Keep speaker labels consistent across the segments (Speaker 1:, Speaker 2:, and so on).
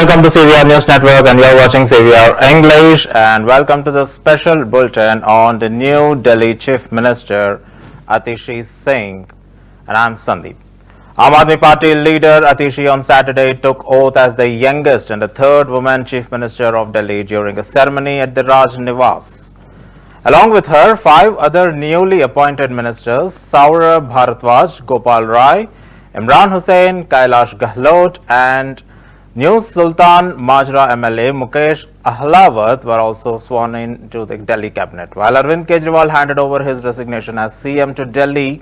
Speaker 1: welcome to CVR News Network, and you're watching CVR English, and welcome to the special bulletin on the new Delhi Chief Minister Atishi Singh, and I'm Sandeep. Aam Aadmi Party leader Atishi on Saturday took oath as the youngest and the third woman Chief Minister of Delhi during a ceremony at the Raj Niwas. Along with her, 5 other newly appointed ministers, Saurabhbharadwaj, Gopal Rai, Imran Hussain, Kailash Gahlot, and new Sultan Majra MLA Mukesh Ahlawat were also sworn in to the Delhi cabinet. While Arvind Kejriwal handed over his resignation as CM to Delhi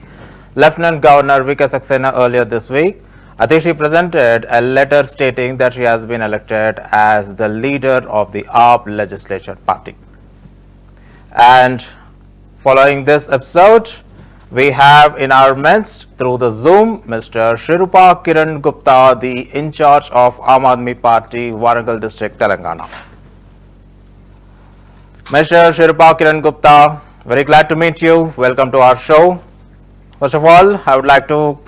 Speaker 1: Lieutenant Governor V.K. Saxena earlier this week, Atishi presented a letter stating that she has been elected as the leader of the AAP legislature party. And following this episode, we have in our midst through the Zoom Mr. Shirupa Kiran Gupta, the in charge of Aam Aadmi Party, Warangal District, Telangana. Mr. Shirupa Kiran Gupta, very glad to meet you. Welcome to our show. First of all, I would like to,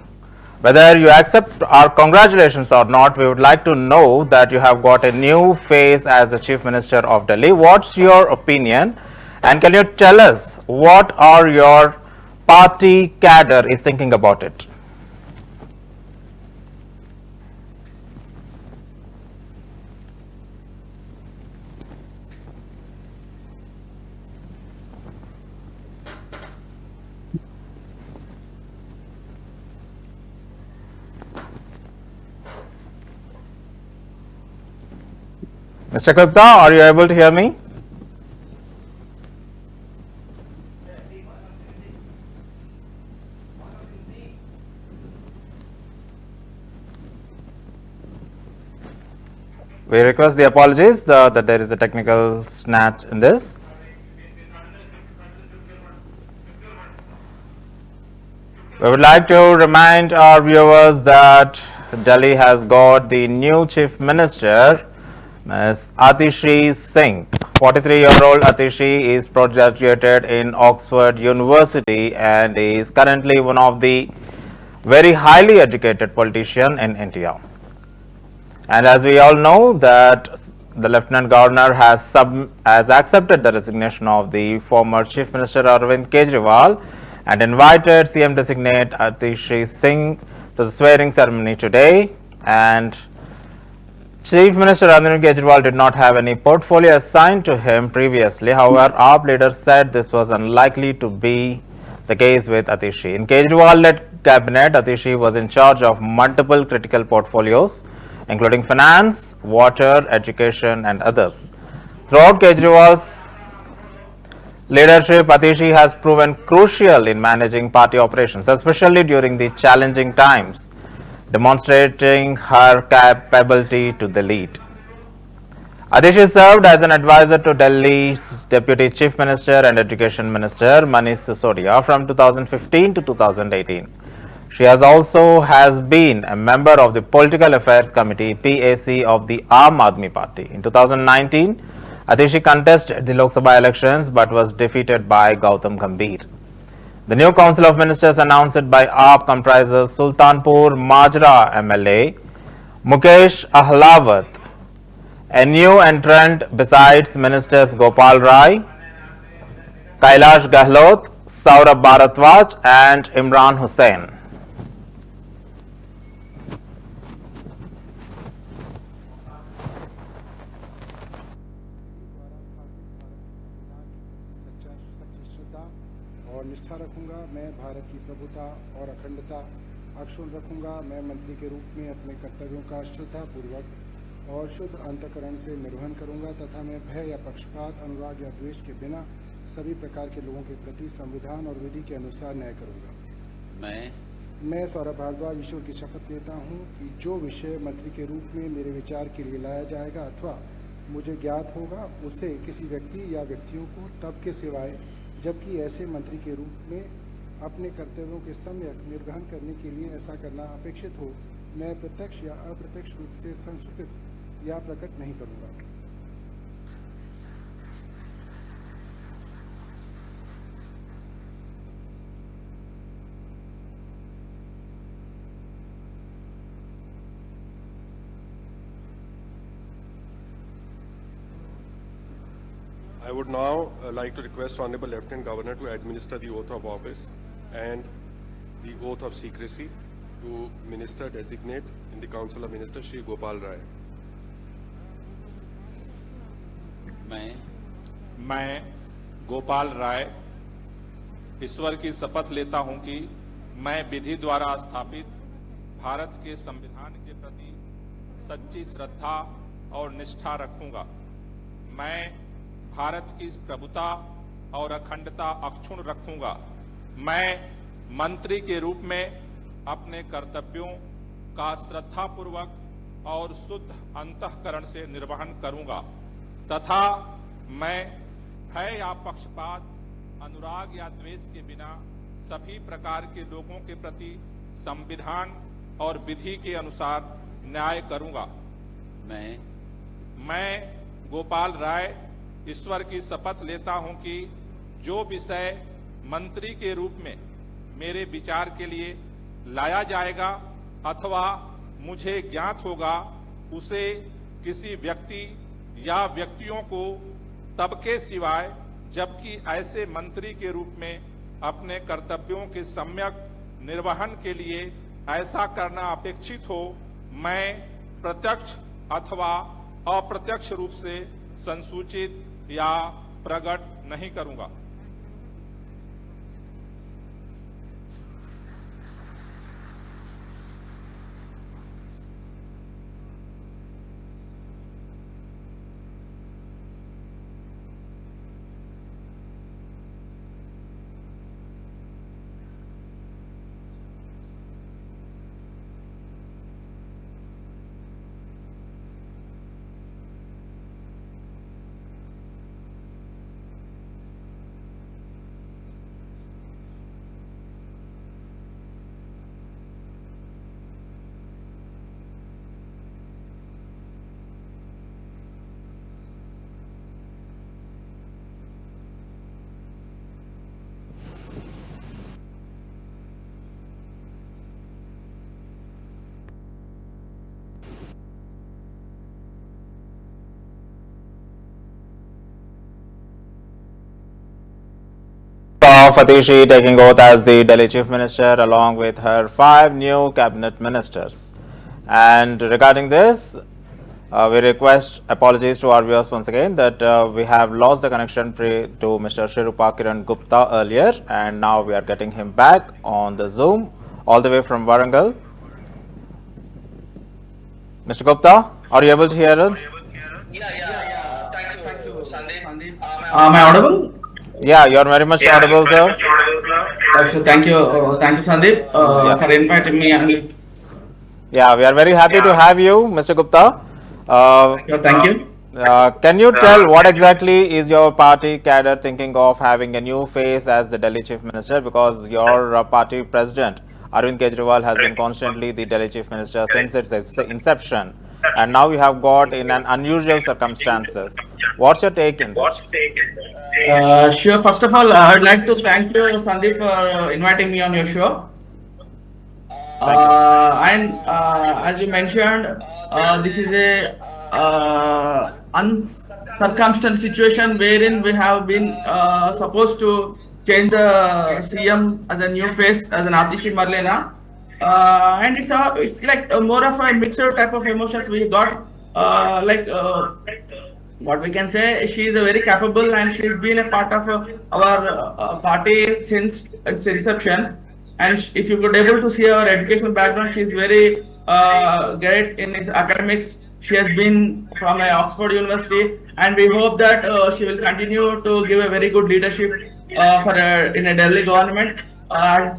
Speaker 1: whether you accept our congratulations or not, we would like to know that you have got a new face as the Chief Minister of Delhi. What's your opinion? And can you tell us what are your party cadre is thinking about it? Mr. Gupta, are you able to hear me? We request the apologies that there is a technical snatch in this. We would like to remind our viewers that Delhi has got the new Chief Minister, Ms. Atishi Singh. 43-year-old Atishi is graduated in Oxford University and is currently one of the very highly educated politician in India. And as we all know that the Lieutenant Governor has accepted the resignation of the former Chief Minister Arvind Kejriwal and invited CM designate Atishi Singh to the swearing ceremony today. And Chief Minister Arvind Kejriwal did not have any portfolio assigned to him previously. However, AAP leaders said this was unlikely to be the case with Atishi. In Kejriwal-led cabinet, Atishi was in charge of multiple critical portfolios, including finance, water, education, and others. Throughout Kejriwal's leadership, Atishi has proven crucial in managing party operations, especially during the challenging times, demonstrating her capability to the lead. Atishi served as an advisor to Delhi's Deputy Chief Minister and Education Minister Manish Sisodia from 2015 to 2018. She has been a member of the Political Affairs Committee (PAC) of the Aam Aadmi Party. In 2019, Atishi contested the Lok Sabha elections but was defeated by Gautam Gambhir. The new Council of Ministers announced by AAP comprises Sultanpur Majra MLA Mukesh Ahlawat, a new entrant besides Ministers Gopal Rai, Kailash Gahlot, Saurabhbharadwaj, and Imran Hussain.
Speaker 2: और निष्ठा रखूंगा। मैं भारत की प्रभुता और अखंडता अक्षुण्ण रखूंगा। मैं मंत्री के रूप में अपने कर्तव्यों का श्रद्धापूर्वक और शुद्ध अंतःकरण से निर्वहन करूंगा तथा मैं भय या पक्षपात, अनुराग या द्वेष के बिना सभी प्रकार के लोगों के प्रति संविधान और विधि के अनुसार न्याय करूंगा। मैं सौरभ भारद्वाज ईश्वर की शपथ लेता हूं कि जो विषय मंत्री के रूप में मेरे विचार के लिए लाया जाएगा अथवा मुझे ज्ञात होगा, उसे किसी व्यक्ति या व्यक्तियों को तब के सिवाय जबकि ऐसे मंत्री के रूप में अपने कर्तव्यों के सम्यक निर्वहन करने के लिए ऐसा करना अपेक्षित हो, मैं प्रत्यक्ष या अप्रत्यक्ष रूप से संसूचित या प्रकट नहीं करूंगा।
Speaker 3: I would now like to request Honorable Lieutenant Governor to administer the oath of office and the oath of secrecy to Minister Designate in the Council of Ministers, Shri Gopal Rai.
Speaker 4: मैं गोपाल राय ईश्वर की शपथ लेता हूं कि मैं विधि द्वारा स्थापित भारत के संविधान के प्रति सच्ची श्रद्धा और निष्ठा रखूंगा। मैं भारत की प्रभुता और अखंडता अक्षुण्ण रखूंगा। मैं मंत्री के रूप में अपने कर्तव्यों का श्रद्धापूर्वक और शुद्ध अंतःकरण से निर्वहन करूंगा तथा मैं भय या पक्षपात, अनुराग या द्वेष के बिना सभी प्रकार के लोगों के प्रति संविधान और विधि के अनुसार न्याय करूंगा। मैं गोपाल राय ईश्वर की शपथ लेता हूं कि जो विषय मंत्री के रूप में मेरे विचार के लिए लाया जाएगा अथवा मुझे ज्ञात होगा, उसे किसी व्यक्ति या व्यक्तियों को तब के सिवाय जबकि ऐसे मंत्री के रूप में अपने कर्तव्यों के सम्यक निर्वहन के लिए ऐसा करना अपेक्षित हो, मैं प्रत्यक्ष अथवा अप्रत्यक्ष रूप से संसूचित या प्रकट नहीं करूंगा।
Speaker 1: Of Atishi taking oath as the Delhi Chief Minister along with her 5 new cabinet ministers. And regarding this, we request apologies to our viewers once again that we have lost the connection to Mr. Shirupa Kiran Gupta earlier, and now we are getting him back on the Zoom all the way from Warangal. Mr. Gupta, are you able to hear us?
Speaker 5: Yeah. Thank you, Sandeep.
Speaker 6: Am I audible?
Speaker 1: Yeah, you are very much audible, sir.
Speaker 6: So thank you, Sandeep, for inviting me. And
Speaker 1: Yeah, we are very happy to have you, Mr. Gupta.
Speaker 6: thank you.
Speaker 1: Can you tell what exactly is your party cadre thinking of having a new face as the Delhi Chief Minister, because your party president Arvind Kejriwal has been constantly the Delhi Chief Minister since its inception, and now you have got in an unusual circumstances. What's your take in this?
Speaker 6: Sure. First of all, I would like to thank you, Sandeep, for inviting me on your show. And as you mentioned, this is a uncircumstantial situation wherein we have been supposed to change the CM as a new face, as an Atishi Marlena. And it's like more of a mixed type of emotions we got. What we can say, she is a very capable and she's been a part of our party since its inception. And if you could able to see her educational background, she is very great in his academics. She has been from Oxford University, and we hope that she will continue to give a very good leadership in a Delhi government.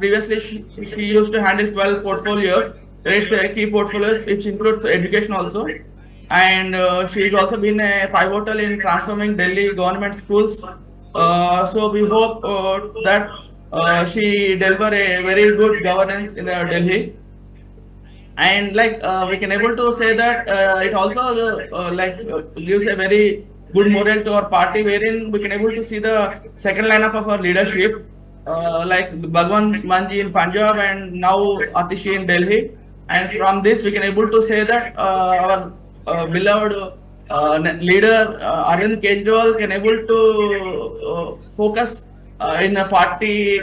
Speaker 6: Previously, she used to handle 12 portfolios, key portfolios, which includes education also. And she's also been a pivotal in transforming Delhi government schools. So we hope that she deliver a very good governance in Delhi. And we can able to say that it also gives a very good moral to our party, wherein we can able to see the second lineup of our leadership, like Bhagwan Manji in Punjab and now Atishi in Delhi. And from this we can able to say that our beloved leader Arvind Kejriwal can able to focus in a party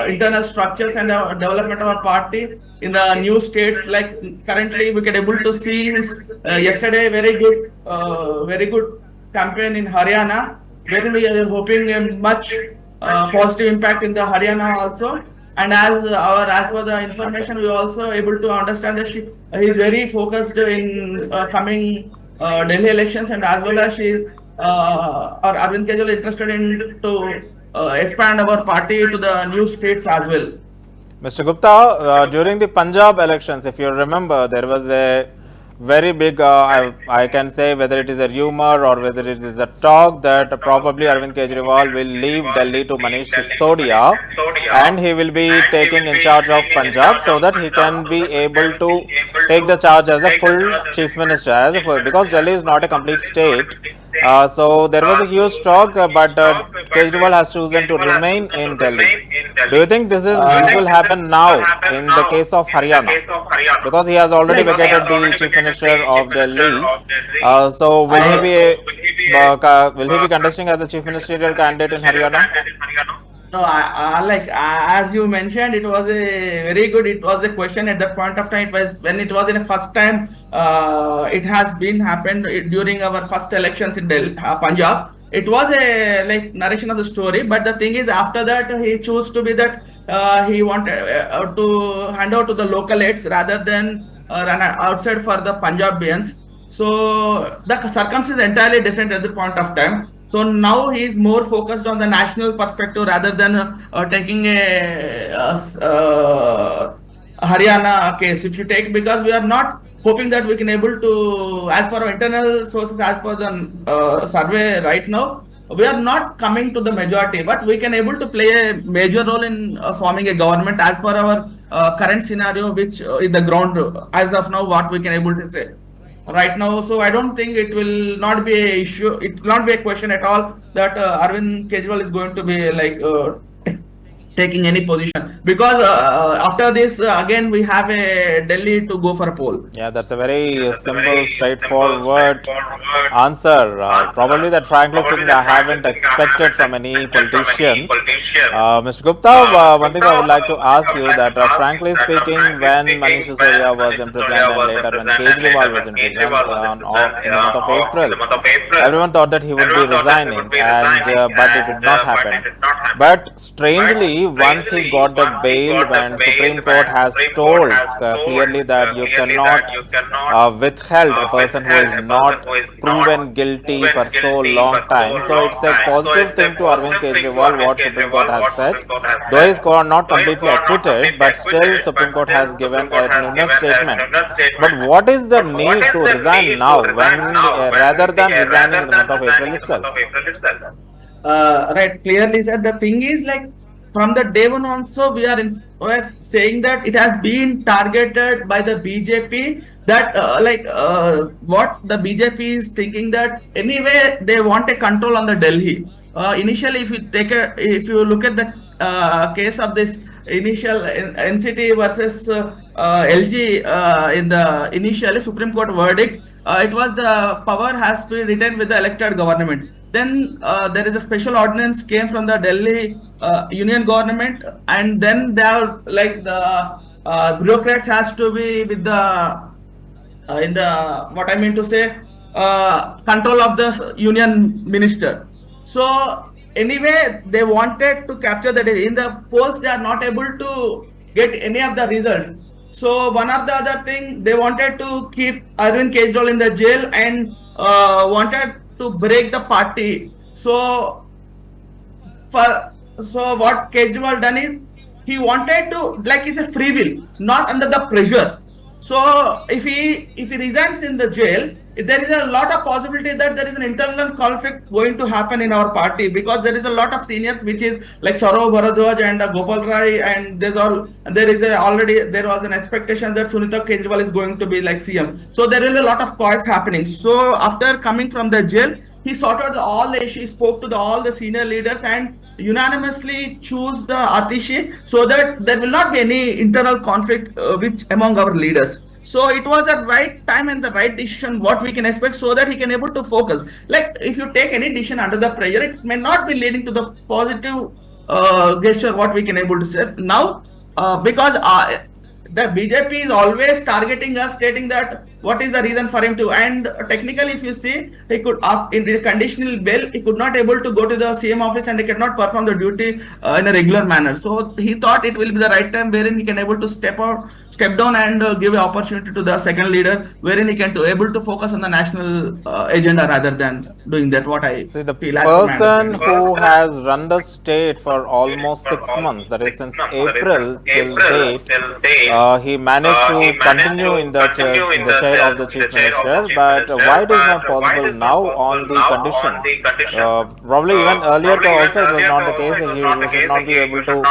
Speaker 6: internal structures and the development of our party in the new states. Like currently, we can able to see his yesterday very good campaign in Haryana, wherein we are hoping a much positive impact in the Haryana also. And as per the information, we also able to understand that he is very focused in coming Delhi elections, and as well as or Arvind Kejriwal is interested in to expand our party to the new states as well.
Speaker 1: Mr. Gupta, during the Punjab elections, if you remember, there was a very big, I can say whether it is a rumor or whether it is a talk that probably Arvind Kejriwal will leave Delhi to Manish Sisodia and he will be taking in charge of Punjab so that he can be able to take the charge as a full chief minister, because Delhi is not a complete state. So there was a huge talk, but Kejriwal has chosen to remain in Delhi. Do you think this will happen now in the case of Haryana? Because he has already vacated the chief minister of Delhi. So will he be contesting as a chief ministerial candidate in Haryana?
Speaker 6: No, like as you mentioned, it was a very good. It was a question at that point of time. It was when it was in the first time. It has been happened during our first elections in Delhi, Punjab. It was a like narration of the story, but the thing is, after that he chose to be that he wanted to hand out to the local aides rather than run outside for the Punjabians. So the circumstances is entirely different at the point of time. So now he is more focused on the national perspective rather than taking a Haryana case. If you take, because we are not hoping that we can able to, as per our internal sources, as per the survey right now, we are not coming to the majority, but we can able to play a major role in forming a government as per our current scenario, which is the ground as of now, what we can able to say right now. So I don't think it will not be a issue. It will not be a question at all that Arvind Kejriwal is going to be like taking any position, because after this again we have a Delhi to go for a poll.
Speaker 1: Yeah, that's a very simple, straightforward answer. Probably that, frankly speaking, I haven't expected from any politician. Mr. Gupta, one thing I would like to ask you that, frankly speaking, when Manish Sisodia was imprisoned and later when Kejriwal was imprisoned in the month of April, everyone thought that he would be resigning, and but it did not happen. But strangely, once he got the bail, when Supreme Court has told clearly that you cannot withhold a person who is not proven guilty for so long time. So it's a positive thing to Arvind Kejriwal what Supreme Court has said. Though he is not completely acquitted, but still Supreme Court has given a numerous statement. But what is the need to resign now when rather than resigning in the month of April itself?
Speaker 6: Right, clearly said. The thing is, like, from the day one also we are saying that it has been targeted by the BJP, that what the BJP is thinking, that anyway they want a control on the Delhi. Initially, if you look at the case of this initial NCT versus LG in the initially Supreme Court verdict, it was the power has to be retained with the elected government. Then there is a special ordinance came from the Delhi union government, and then they are like the bureaucrats has to be with the in the what I mean to say control of the union minister. So anyway, they wanted to capture that in the polls. They are not able to get any of the result. So one of the other thing, they wanted to keep Arvind Kejriwal in the jail and wanted to break the party. So what Kejriwal done is, he wanted to, like, it's a free will, not under the pressure. So if he resigns in the jail, there is a lot of possibility that there is an internal conflict going to happen in our party, because there is a lot of seniors, which is like Saurabhbharadwaj and Gopal Rai, and there was an expectation that Sunita Kejriwal is going to be like CM. So there is a lot of chaos happening. So after coming from the jail, he sorted all the issues, spoke to all the senior leaders, and unanimously choose the Atishi, so that there will not be any internal conflict among our leaders. So it was a right time and the right decision what we can expect, so that he can able to focus. Like if you take any decision under the pressure, it may not be leading to the positive gesture what we can able to say now, because the BJP is always targeting us, stating that what is the reason for him to. And technically, if you see, he could in the conditional bail, he could not able to go to the CM office and he cannot perform the duty in a regular manner. So he thought it will be the right time wherein he can able to step down and give an opportunity to the second leader, wherein he can able to focus on the national agenda rather than doing that. What I
Speaker 1: See, the
Speaker 6: feel as per my
Speaker 1: person
Speaker 6: understanding.
Speaker 1: who has run the state for almost 6 months, that is since April till date, he managed to continue in the chair of the chief minister. But why it is not possible now on the conditions? Probably even earlier also it was not the case. He should not be able to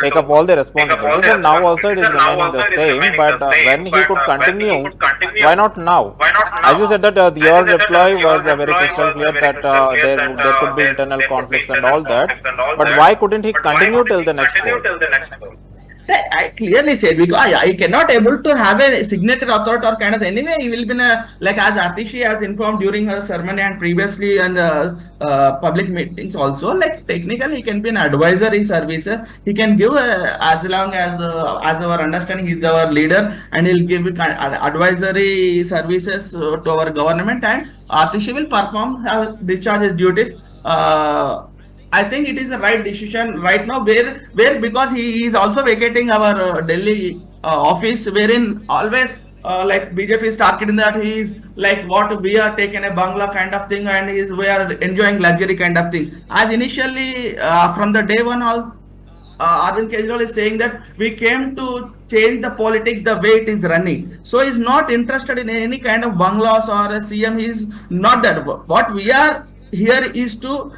Speaker 1: take up all the responsibilities. And now also it is remaining the same. But when he could continue, why not now? As you said that your reply was very crystal clear that there could be internal conflicts and all that. But why couldn't he continue till the next poll?
Speaker 6: I clearly said, because I cannot able to have a signature authority or kind of. Anyway, he will be in a, like as Atishi has informed during her ceremony and previously in the public meetings also, like technically he can be an advisory service. He can give as long as our understanding, he's our leader and he'll give advisory services to our government, and Atishi will perform, discharge his duties. I think it is the right decision right now, where because he is also vacating our Delhi office, wherein always like BJP is targeting that he is like what we are taking a bangla kind of thing, and we are enjoying luxury kind of thing. As initially from the day one, all Arvind Kejriwal is saying that we came to change the politics the way it is running. So he's not interested in any kind of banglas or a CM. He's not that. What we are here is to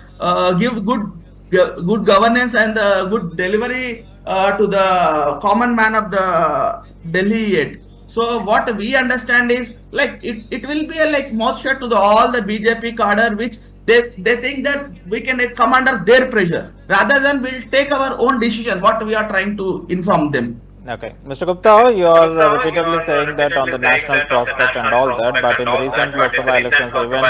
Speaker 6: give good governance and good delivery to the common man of the Delhi yet. So what we understand is like it will be a like mouth shut to the all the BJP cadre, which they think that we can come under their pressure rather than we'll take our own decision what we are trying to inform them.
Speaker 1: Okay, Mr. Gupta, you are repeatedly saying that on the national prospect and all that, but in the recent Lok Sabha elections, even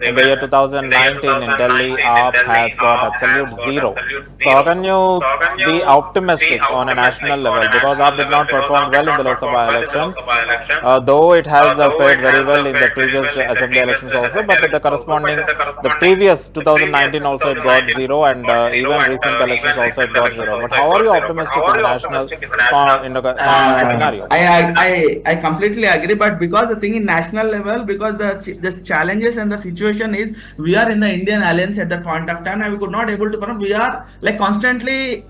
Speaker 1: in the year 2019 in Delhi, AAP has got absolute zero. So how can you be optimistic on a national level? Because AAP did not perform well in the Lok Sabha elections, though it has fared very well in the previous assembly elections also, but the corresponding, the previous 2019 also it got zero, and even recent elections also it got zero. But how are you optimistic in the national scenario?
Speaker 6: I completely agree, but because the thing in national level, because the challenges and the situation is we are in the Indian alliance at that point of time and we could not able to perform. We are like constantly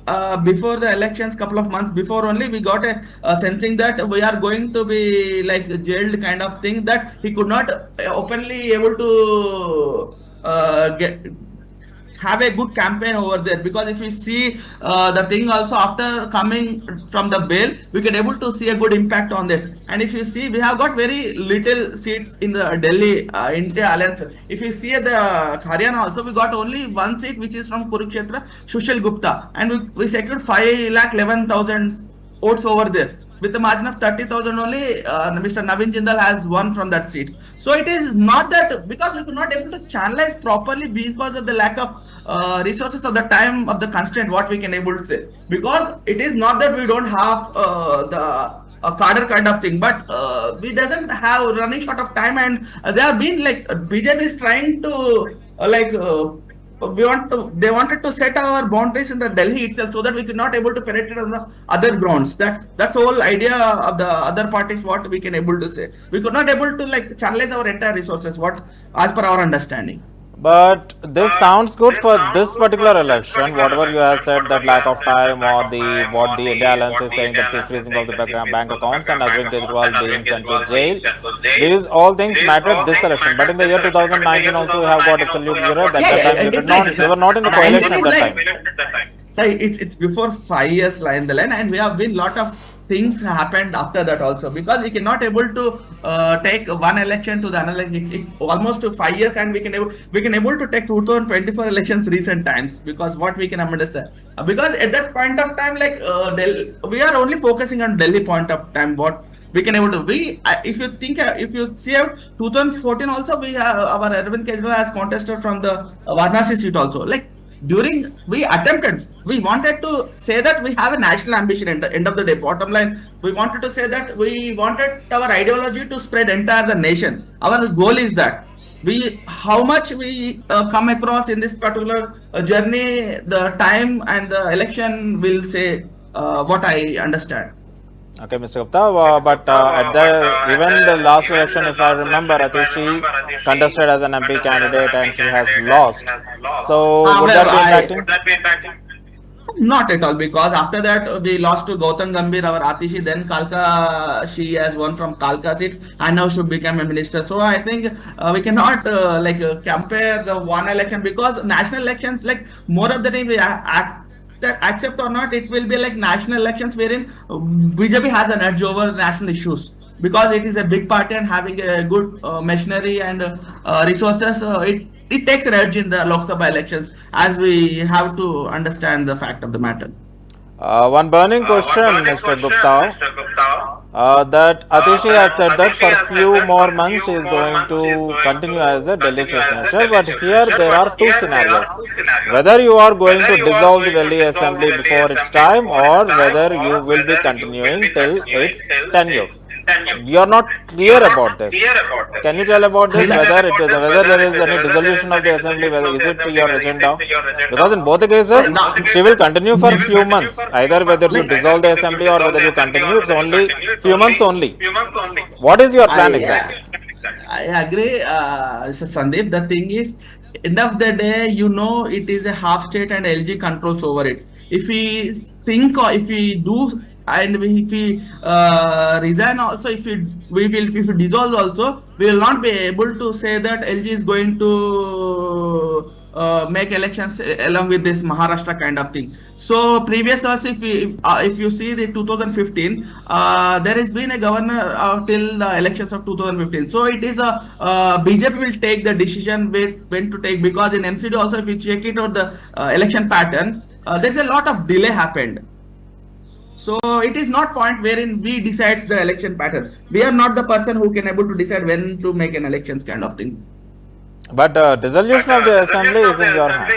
Speaker 6: before the elections, couple of months before only we got a sensing that we are going to be like jailed kind of thing, that he could not openly able to have a good campaign over there. Because if you see the thing also after coming from the bail, we can able to see a good impact on this. And if you see, we have got very little seats in the Delhi India Alliance. If you see the Haryana also, we got only one seat, which is from Kurukshetra, Sushil Gupta, and we secured 5,11,000 votes over there. With a margin of 30,000 only, Mr. Navin Jindal has won from that seat. So it is not that because we could not able to channelize properly because of the lack of resources of the time of the constraint, what we can able to say. Because it is not that we don't have a cadre kind of thing, but we doesn't have running short of time, and they have been like BJP is trying to they wanted to set our boundaries in the Delhi itself so that we could not able to penetrate on the other grounds. That's the whole idea of the other parties, what we can able to say. We could not able to like channelize our entire resources, what as per our understanding.
Speaker 1: But this sounds good for this particular election. Whatever you have said, that lack of time or what the India Alliance is saying, that the freezing of the bank accounts and Arvind Kejriwal being sent to jail, these all things mattered this election. But in the year 2019 also we have got absolute zero. That time they were not in the coalition at that time.
Speaker 6: So it's before 5 years line the line, and we have been lot of things happened after that also, because we cannot able to take one election to the another. It's almost to 5 years, and we can able to take 2024 elections recent times, because what we can understand, because at that point of time, like we are only focusing on Delhi point of time, what we can able to if you think if you see 2014 also we have our Arvind Kejriwal has contested from the Varanasi seat also. Like during we wanted to say that we have a national ambition. At the end of the day, bottom line, we wanted to say that we wanted our ideology to spread entire the nation. Our goal is that we how much we come across in this particular journey, the time and the election will say what I understand.
Speaker 1: Okay, Mr. Gupta, but at the even the last election, if I remember, Atishi contested as an MP candidate and she has lost. So would that be impacting?
Speaker 6: Not at all, because after that we lost to Gautam Gambhir, our Atishi. Then Kalka, she has won from Kalka seat, and now she became a minister. So I think we cannot compare the one election, because national elections, like more of the time we accept or not, it will be like national elections wherein BJP has an edge over national issues, because it is a big party and having a good machinery and resources. It takes an edge in the Lok Sabha elections, as we have to understand the fact of the matter.
Speaker 1: One burning question, Mr. Gupta, that Atishi has said that for few more months she is going to continue as a Delhi Chief Minister, but here there are two scenarios. Whether you are going to dissolve the Delhi Assembly before its time, or whether you will be continuing till its tenure. You are not clear about this. Can you tell about this? Whether there is any dissolution of the assembly, whether is it your agenda? Because in both the cases, she will continue for few months. Either whether you dissolve the assembly or whether you continue, it's only few months only. What is your plan exactly?
Speaker 6: I agree, Sandeep. The thing is, end of the day, it is a half state and LG controls over it. If we think or if we do, and if we resign also, if we dissolve also, we will not be able to say that LG is going to make elections along with this Maharashtra kind of thing. So previous also, if you see the 2015, there has been a governor till the elections of 2015. So it is BJP will take the decision when to take, because in MCD also, if you check it out the election pattern, there's a lot of delay happened. So it is not point wherein we decides the election pattern. We are not the person who can able to decide when to make an elections kind of thing.
Speaker 1: But dissolution of the assembly is in your hand.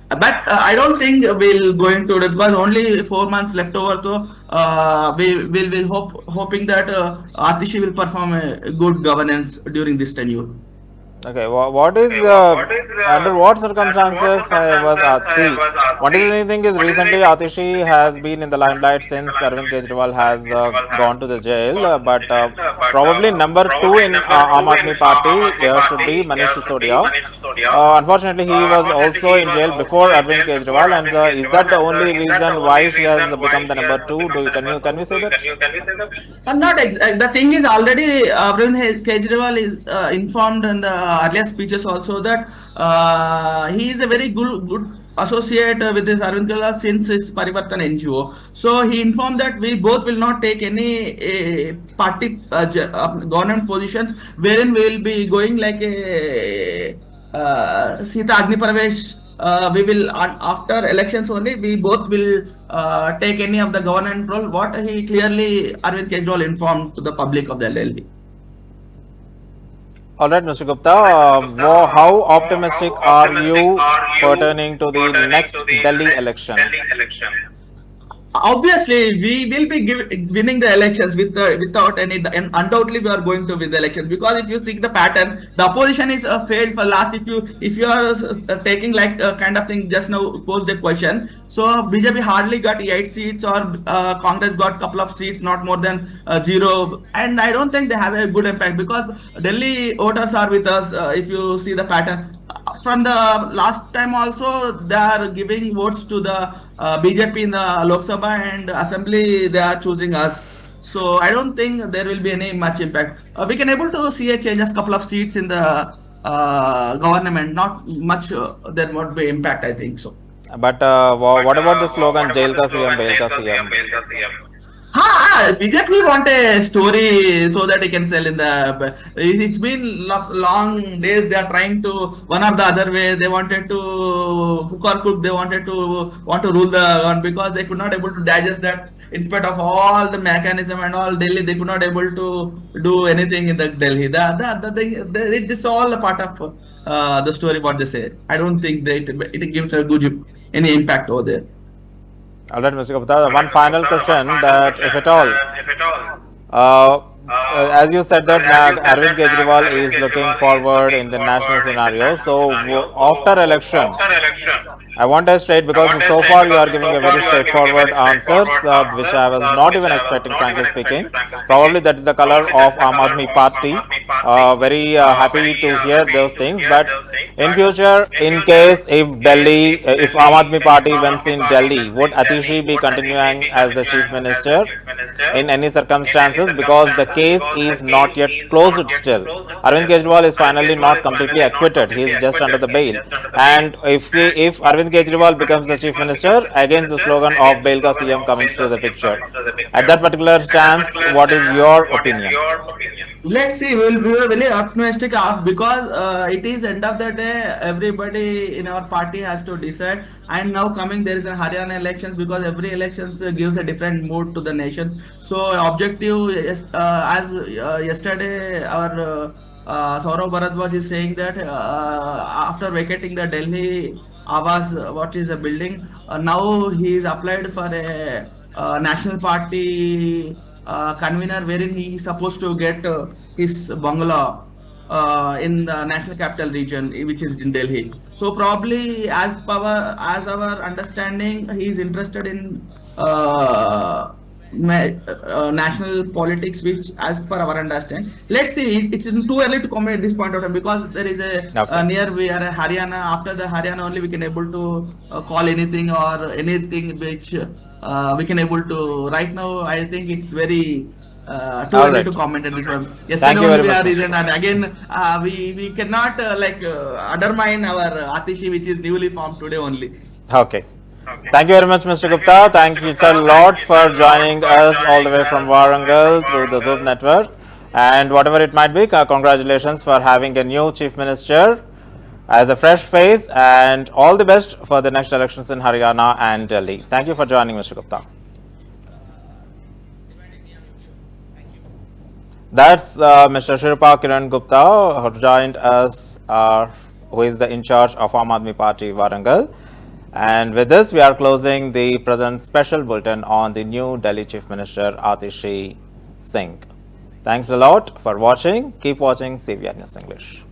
Speaker 6: But I don't think we'll going to, because only 4 months left over. So we will hoping that Atishi will perform a good governance during this tenure.
Speaker 1: Okay, what is under what circumstances one thing is recently Atishi has been in the limelight since Arvind Kejriwal has gone to the jail, but probably number 2 in Aam Aadmi Party should be Manish Sisodia. Unfortunately, he was also in jail before Arvind Kejriwal, and is that the only reason why she has become the number 2? Can we say that?
Speaker 6: Not the thing is, already Arvind Kejriwal is informed in the earlier speeches also that he is a very good associate with this Arvind Kejriwal since his Parivartan NGO. So he informed that we both will not take any party government positions wherein we will be going like a Sita Agni Pravesh. We will after elections only, we both will take any of the government role. What he clearly Arvind Kejriwal informed to the public of the LLB.
Speaker 1: All right, Mr. Gupta, how optimistic are you pertaining to the next Delhi election?
Speaker 6: Obviously, we will be winning the elections without any, and undoubtedly we are going to win the elections, because if you see the pattern, the opposition is failed for last. If you are taking like kind of thing, just now posed a question. So BJP hardly got 8 seats, or Congress got couple of seats, not more than 0. And I don't think they have a good impact, because Delhi voters are with us. If you see the pattern from the last time also, they are giving votes to the BJP in the Lok Sabha and Assembly. They are choosing us. So I don't think there will be any much impact. We can able to see a change of couple of seats in the government. Not much. There won't be impact, I think so.
Speaker 1: But what about the slogan "Jail ka CM, Bail ka CM"?
Speaker 6: BJP want a story so that he can sell in the. It's been long days. They are trying to one or the other way. They wanted to hook or cook. They wanted to rule the one, because they could not able to digest that in spite of all the mechanism and all, Delhi, they could not able to do anything in the Delhi. The thing, it's all a part of the story what they say. I don't think that it gives a good any impact over there.
Speaker 1: All right, Mr. Gupta, one final question that if at all, uh, as you said that Arvind Kejriwal is looking forward in the national scenario. So after election, I want to straight because so far you are giving a very straightforward answers, which I was not even expecting, frankly speaking. Probably that is the color of Aam Aadmi Party. Very happy to hear those things. But in future, in case if Delhi, if Aam Aadmi Party wins in Delhi, would Atishi be continuing as the chief minister in any circumstances? Because the case is not yet closed still. Arvind Kejriwal is finally not completely acquitted. He is just under the bail. And if Arvind Kejriwal becomes the chief minister, against the slogan of Bail Ka CM comes to the picture. At that particular stance, what is your opinion?
Speaker 6: Let's see. We were very optimistic because it is end of the day. Everybody in our party has to decide. And now coming there is a Haryana elections because every elections gives a different mood to the nation. So objective is, as yesterday our saurabhbharadwaj is saying that after vacating the Delhi Awas, what is a building, now he is applied for a national party convener wherein he is supposed to get his bungalow in the national capital region, which is in Delhi. So probably as our understanding, he is interested in national politics, which as per our understanding. Let's see, it's too early to comment at this point of time because there is a near we are a Haryana. After the Haryana only we can able to call anything or anything which we can able to. Right now, I think it's very too early to comment at this one. Yes,
Speaker 1: thank you very much.
Speaker 6: And again, we cannot undermine our Atishi, which is newly formed today only.
Speaker 1: Okay. Thank you very much, Mr. Gupta. Thank you a lot for joining us all the way from Warangal through the Zoom network. And whatever it might be, congratulations for having a new chief minister as a fresh face, and all the best for the next elections in Haryana and Delhi. Thank you for joining, Mr. Gupta. That's Mr. Shirpa Kiran Gupta, who joined us, who is the in charge of Aam Aadmi Party Warangal. And with this, we are closing the present special bulletin on the new Delhi Chief Minister Atishi Singh. Thanks a lot for watching. Keep watching CVR News English.